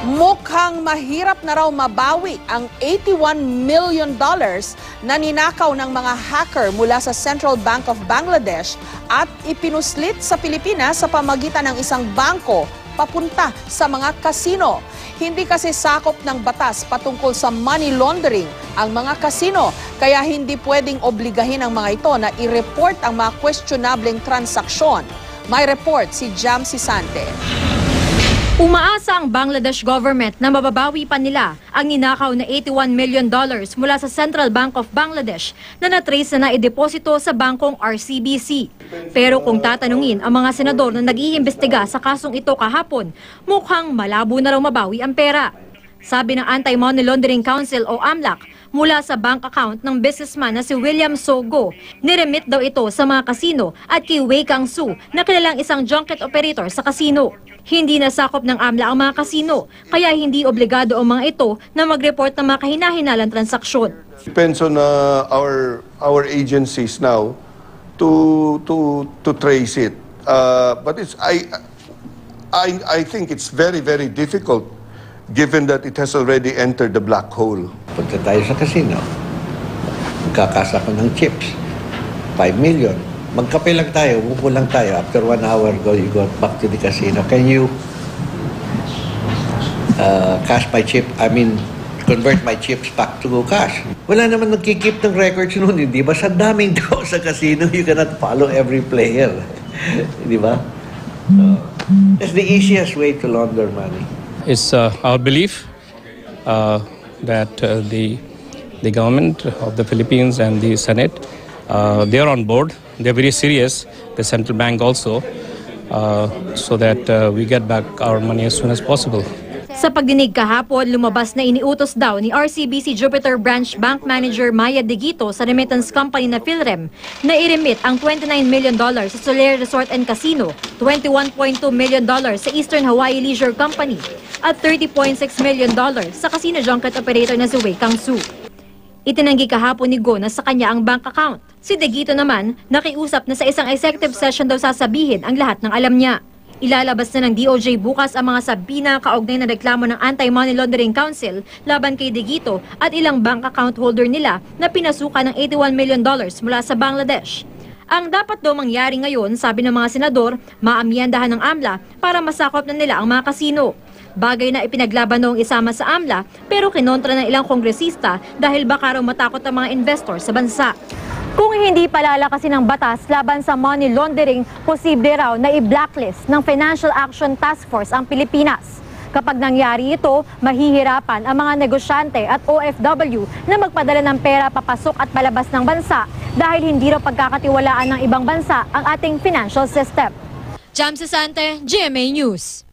Mukhang mahirap na raw mabawi ang $81 million na ninakaw ng mga hacker mula sa Central Bank of Bangladesh at ipinuslit sa Pilipinas sa pamagitan ng isang bangko papunta sa mga kasino. Hindi kasi sakop ng batas patungkol sa money laundering ang mga kasino, kaya hindi pwedeng obligahin ang mga ito na i-report ang mga questionableng transaksyon. May report si Jam Sisante. Umaasa ang Bangladesh government na mababawi pa nila ang ninakaw na $81 million mula sa Central Bank of Bangladesh na natrace na naideposito sa bangkong RCBC. Pero kung tatanungin ang mga senador na nag-iimbestiga sa kasong ito kahapon, mukhang malabo na raw mabawi ang pera. Sabi ng Anti-Money Laundering Council o AMLAC, mula sa bank account ng businessman na si William Sogo, niremit daw ito sa mga kasino at kay Wei Kang-su na kilalang isang junket operator sa kasino. Hindi nasakop ng AMLA ang mga kasino, kaya hindi obligado ang mga ito na mag-report ng mga kahinahinalang transaksyon. Depends on our agencies now to trace it. But I think it's very difficult given that it has already entered the black hole. Punta tayo sa casino, magkakasa ko ng chips, 5 million. Magkape lang tayo, umupo lang tayo. After 1 hour, you go back to the casino. Can you convert my chips back to cash? Wala naman nagkikip ng records noon, di ba? Sa daming tao sa casino, you cannot follow every player. Di ba? That's the easiest way to launder money. It's our belief that the government of the Philippines and the Senate, they are on board. They're very serious, the central bank also, so that we get back our money as soon as possible. Sa pagdinig kahapon, lumabas na iniutos daw ni RCBC Jupiter Branch Bank Manager Maya Digito sa remittance company na PhilRem na i-remit ang $29 million sa Solaire Resort and Casino, $21.2 million sa Eastern Hawaii Leisure Company at $30.6 million sa casino junket operator na si Wei Kang-su. Itinanggi kahapon ni Go na sa kanya ang bank account. Si Digito naman, nakiusap na sa isang executive session daw sasabihin ang lahat ng alam niya. Ilalabas na ng DOJ bukas ang mga sabina kaugnay na reklamo ng Anti-Money Laundering Council laban kay Digito at ilang bank account holder nila na pinasukan ng $81 million mula sa Bangladesh. Ang dapat daw mangyari ngayon, sabi ng mga senador, maamyandahan ng AMLA para masakop na nila ang mga kasino. Bagay na ipinaglaban noong isama sa AMLA pero kinontra ng ilang kongresista dahil baka raw matakot ang mga investor sa bansa. Kung hindi palalakasin ng batas laban sa money laundering, posible raw na i-blacklist ng Financial Action Task Force ang Pilipinas. Kapag nangyari ito, mahihirapan ang mga negosyante at OFW na magpadala ng pera papasok at palabas ng bansa dahil hindi raw pagkakatiwalaan ng ibang bansa ang ating financial system. Jam Sisante, GMA News.